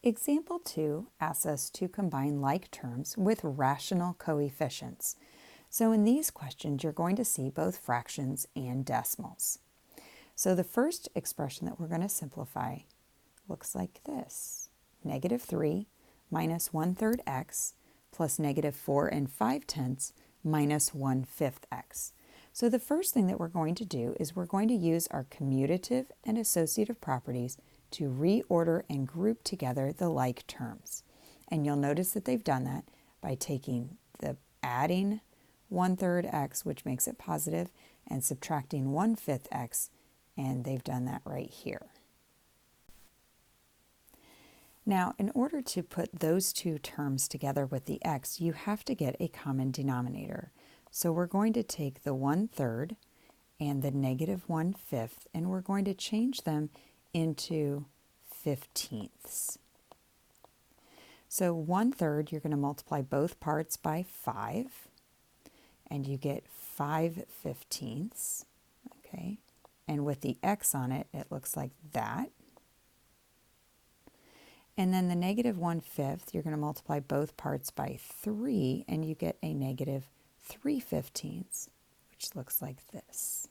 Example 2 asks us to combine like terms with rational coefficients. So in these questions, you're going to see both fractions and decimals. So the first expression that we're going to simplify looks like this. Negative 3 minus 1/3 x plus negative 4 5/10 minus 1/5 x. So the first thing that we're going to do is we're going to use our commutative and associative properties to reorder and group together the like terms. And you'll notice that they've done that by adding 1/3 x, which makes it positive, and subtracting 1/5 x, and they've done that right here. Now, in order to put those two terms together with the x, you have to get a common denominator. So we're going to take the 1/3 and the negative 1/5, and we're going to change them into 15ths. So 1/3, you're going to multiply both parts by 5, and you get 5/15ths, okay? And with the x on it, it looks like that. And then the negative 1/5, you're going to multiply both parts by 3, and you get a negative 3/15ths, which looks like this.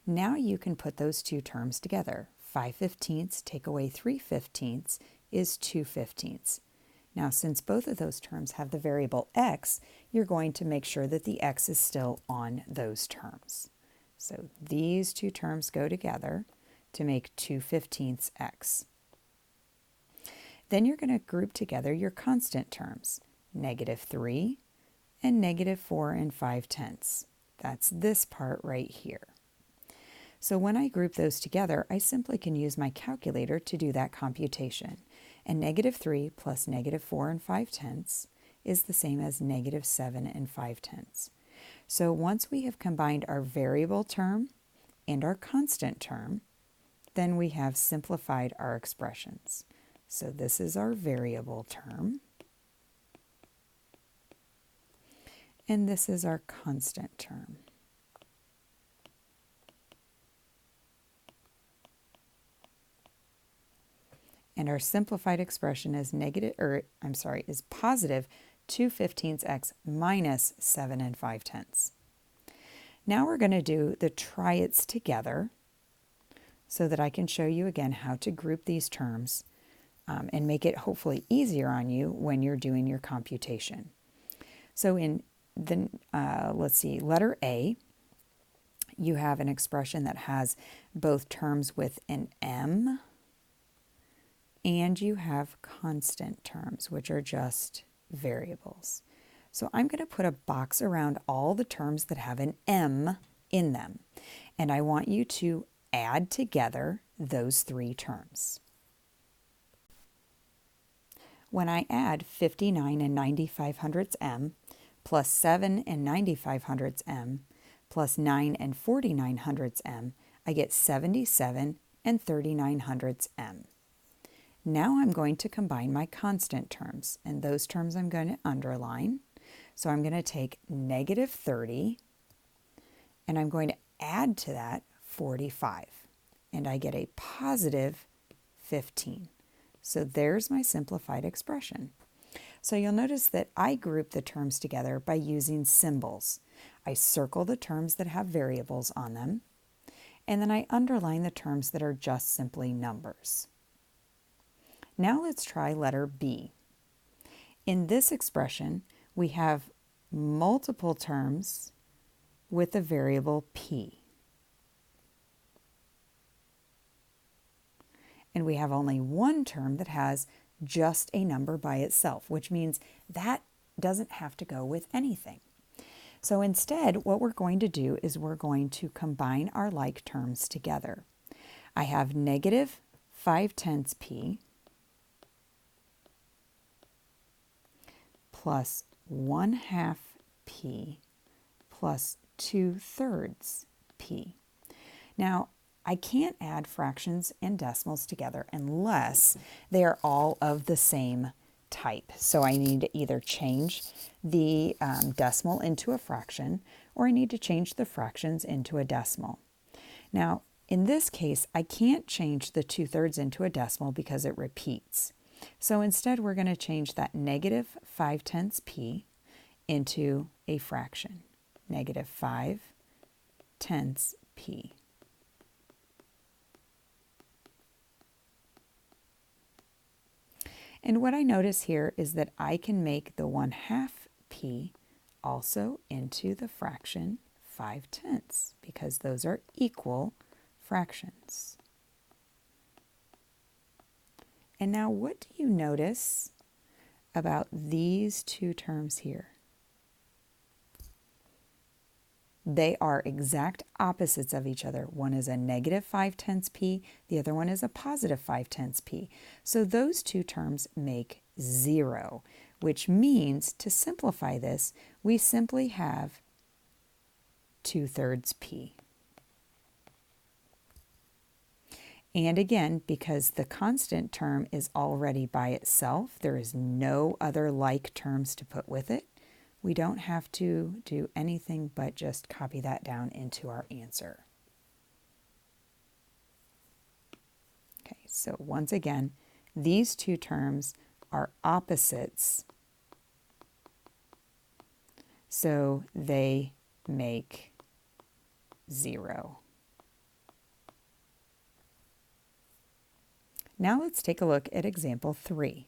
Now you can put those two terms together. 5/15ths take away 3/15ths is 2/15ths. Now, since both of those terms have the variable x, you're going to make sure that the x is still on those terms. So these two terms go together to make 2/15ths x. Then you're going to group together your constant terms, negative 3 and negative 4 5/10. That's this part right here. So when I group those together, I simply can use my calculator to do that computation. And negative 3 plus negative 4 5/10 is the same as negative 7 5/10. So once we have combined our variable term and our constant term, then we have simplified our expressions. So this is our variable term, and this is our constant term. And our simplified expression is positive 2/15ths x minus 7 5/10. Now we're going to do the try-its together so that I can show you again how to group these terms and make it hopefully easier on you when you're doing your computation. So in the, letter A, you have an expression that has both terms with an m, and you have constant terms, which are just variables. So I'm going to put a box around all the terms that have an m in them, and I want you to add together those three terms. When I add 59 95/100 m plus 7 95/100 m plus 9 49/100 m, I get 77 39/100 m. Now I'm going to combine my constant terms, and those terms I'm going to underline. So I'm going to take negative 30, and I'm going to add to that 45, and I get a positive 15. So there's my simplified expression. So you'll notice that I group the terms together by using symbols. I circle the terms that have variables on them, and then I underline the terms that are just simply numbers. Now let's try letter B. In this expression, we have multiple terms with a variable p. And we have only one term that has just a number by itself, which means that doesn't have to go with anything. So instead, what we're going to do is we're going to combine our like terms together. I have negative 5/10 p plus 1/2 p plus 2/3 p. Now, I can't add fractions and decimals together unless they are all of the same type. So I need to either change the decimal into a fraction, or I need to change the fractions into a decimal. Now, In this case, I can't change the 2/3 into a decimal because it repeats. So instead, we're going to change that negative 5/10 p into a fraction, negative 5/10 p. And what I notice here is that I can make the 1/2 p also into the fraction 5/10 because those are equal fractions. And now what do you notice about these two terms here? They are exact opposites of each other. One is a negative 5/10 p, the other one is a positive 5/10 p. So those two terms make 0, which means to simplify this, we simply have 2/3 p. And again, because the constant term is already by itself, there is no other like terms to put with it, we don't have to do anything but just copy that down into our answer. Okay, so once again, these two terms are opposites, so they make 0. Now let's take a look at example 3.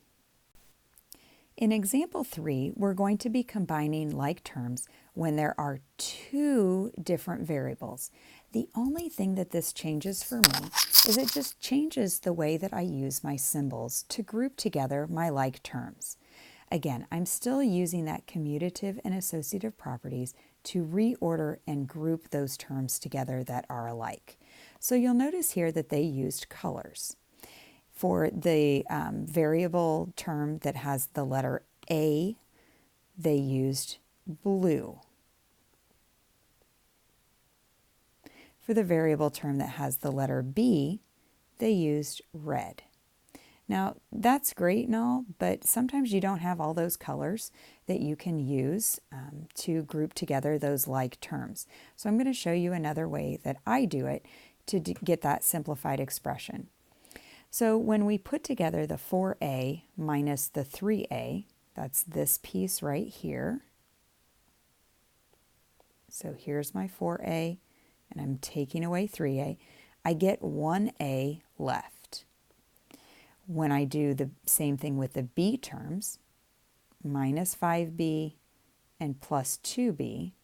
In example 3, we're going to be combining like terms when there are two different variables. The only thing that this changes for me is it just changes the way that I use my symbols to group together my like terms. Again, I'm still using that commutative and associative properties to reorder and group those terms together that are alike. So you'll notice here that they used colors. For the variable term that has the letter A, they used blue. For the variable term that has the letter B, they used red. Now, that's great and all, but sometimes you don't have all those colors that you can use to group together those like terms. So I'm going to show you another way that I do it to get that simplified expression. So when we put together the 4a minus the 3a, that's this piece right here. So here's my 4a, and I'm taking away 3a. I get 1a left. When I do the same thing with the b terms, minus 5b and plus 2b,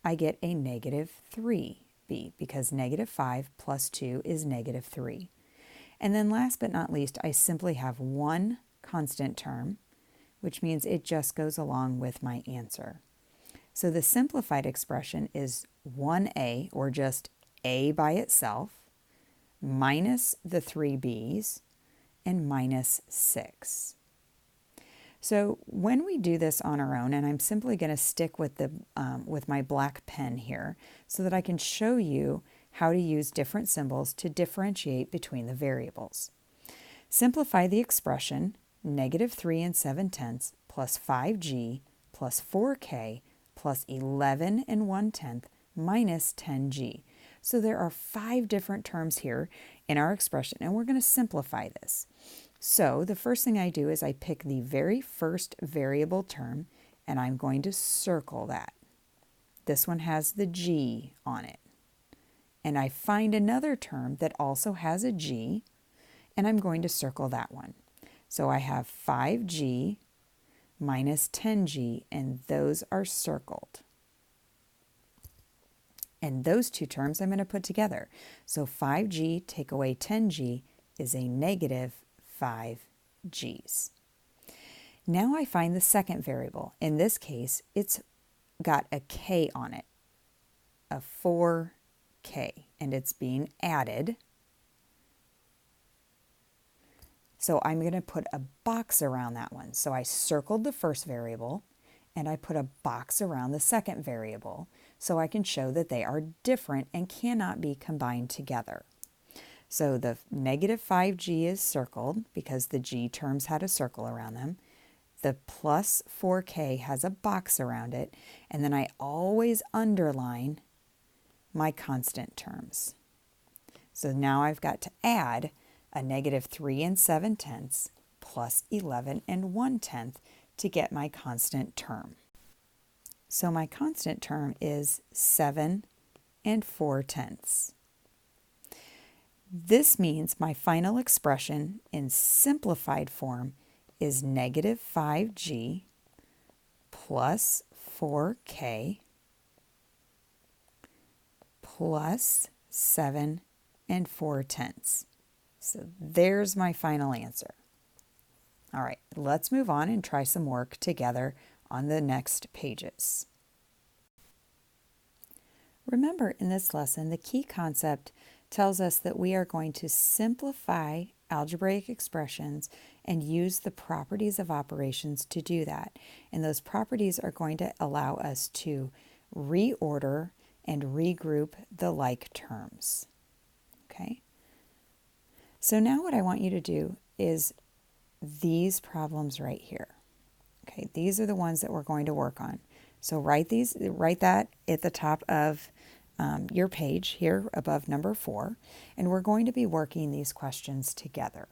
I get a negative 3b because negative 5 plus 2 is negative 3. And then last but not least, I simply have one constant term, which means it just goes along with my answer. So the simplified expression is 1a, or just a by itself, minus the 3b's, and minus 6. So when we do this on our own, and I'm simply going to stick with my black pen here so that I can show you how to use different symbols to differentiate between the variables. Simplify the expression negative 3 7/10 plus 5g plus 4k plus 11 1/10 minus 10g. So there are 5 different terms here in our expression, and we're going to simplify this. So the first thing I do is I pick the very first variable term, and I'm going to circle that. This one has the g on it. And I find another term that also has a g, and I'm going to circle that one. So I have 5g minus 10g, and those are circled. And those two terms I'm going to put together. So 5g take away 10g is a negative 5g's. Now I find the second variable. In this case, it's got a k on it, a 4k, and it's being added. So I'm going to put a box around that one. So I circled the first variable, and I put a box around the second variable so I can show that they are different and cannot be combined together. So the negative 5g is circled because the g terms had a circle around them. The plus 4k has a box around it, and then I always underline my constant terms. So now I've got to add a negative 3 7/10 plus 11 1/10 to get my constant term. So my constant term is 7 4/10. This means my final expression in simplified form is negative 5g plus 4k plus 7 4/10. So there's my final answer. All right, let's move on and try some work together on the next pages. Remember, in this lesson, the key concept tells us that we are going to simplify algebraic expressions and use the properties of operations to do that. And those properties are going to allow us to reorder and regroup the like terms. Okay? So now what I want you to do is these problems right here. Okay, these are the ones that we're going to work on. So write that at the top of your page here above number 4, and we're going to be working these questions together.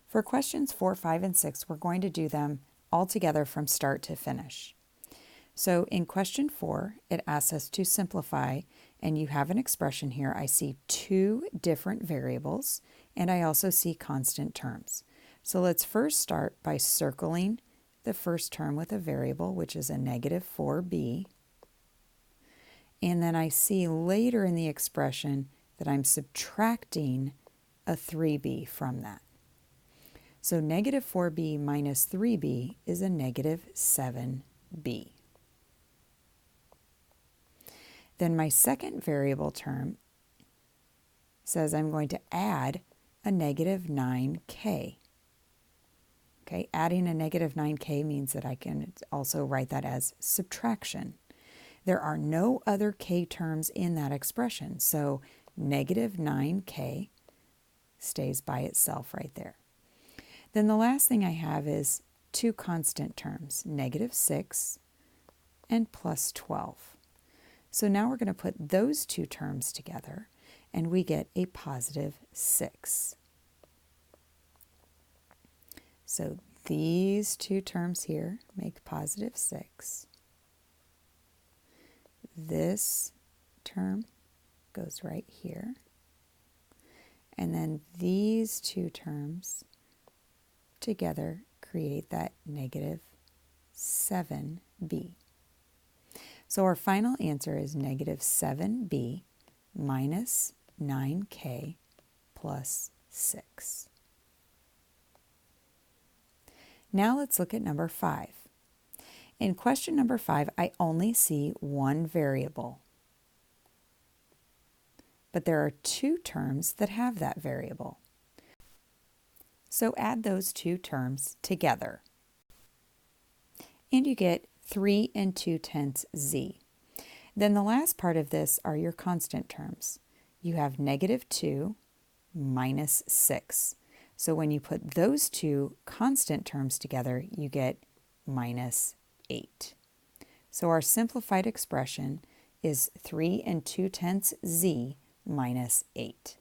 For questions 4, 5, and 6, we're going to do them all together from start to finish. So in question 4, it asks us to simplify, and you have an expression here. I see 2 different variables, and I also see constant terms. So let's first start by circling the first term with a variable, which is a negative 4b. And then I see later in the expression that I'm subtracting a 3b from that. So negative 4b minus 3b is a negative 7b. Then my second variable term says I'm going to add a negative 9k. Okay, adding a negative 9k means that I can also write that as subtraction. There are no other k terms in that expression, so negative 9k stays by itself right there. Then the last thing I have is 2 constant terms, negative 6 and plus 12. So now we're going to put those 2 terms together, and we get a positive 6. So these 2 terms here make positive 6. This term goes right here. And then these 2 terms together create that negative 7b. So our final answer is negative 7b minus 9k plus 6. Now let's look at number 5. In question number 5, I only see 1 variable. But there are 2 terms that have that variable. So add those 2 terms together. And you get 3 2/10 z. Then the last part of this are your constant terms. You have negative 2 minus 6. So when you put those 2 constant terms together, you get minus 8. So our simplified expression is 3 2/10 z minus 8.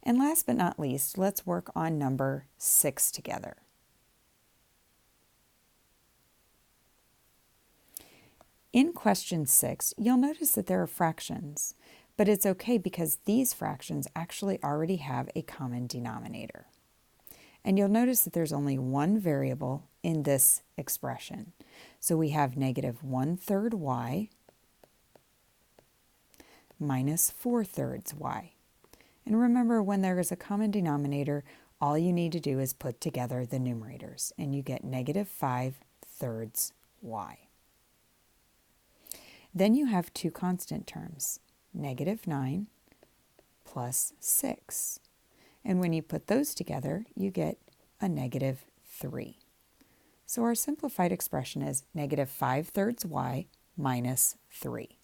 And last but not least, let's work on number 6 together. In question 6, you'll notice that there are fractions, but it's okay because these fractions actually already have a common denominator. And you'll notice that there's only 1 variable in this expression. So we have negative 1/3 y minus 4/3 y. And remember, when there is a common denominator, all you need to do is put together the numerators, and you get negative 5/3 y. Then you have 2 constant terms, negative 9 plus 6. And when you put those together, you get a negative 3. So our simplified expression is negative 5/3 y minus 3.